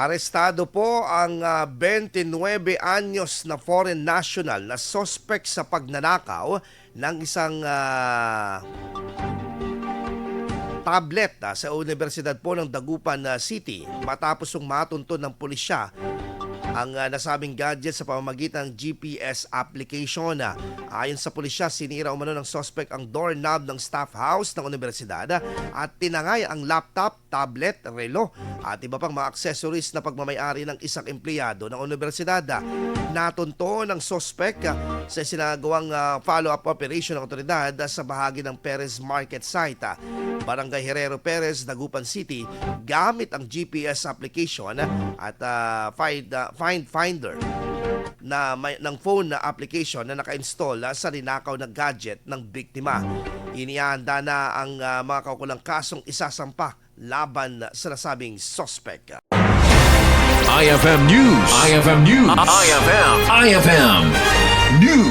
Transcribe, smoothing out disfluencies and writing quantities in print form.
Arestado po ang 29 anyos na foreign national na suspect sa pagnanakaw ng isang tablet sa Universidad po ng Dagupan City matapos matunton ng pulisya ang nasabing gadget sa pamamagitan ng GPS application. Ayon sa pulisya, sinira umano ng suspect ang doorknob ng staff house ng universidad at tinangay ang laptop, tablet, relo at iba pang mga accessories na pagmamayari ng isang empleyado ng universidad. Natunto ng suspect sa sinagawang follow-up operation ng otoridad sa bahagi ng Perez Market site, Barangay Herrero Perez, Dagupan City, gamit ang GPS application at Find Finder ng phone na application na naka-install sa ninakaw na gadget ng biktima. Inihanda na ang mga kaukulang kasong isasampa laban sa nasabing suspect. IFM News. IFM News. IFM News.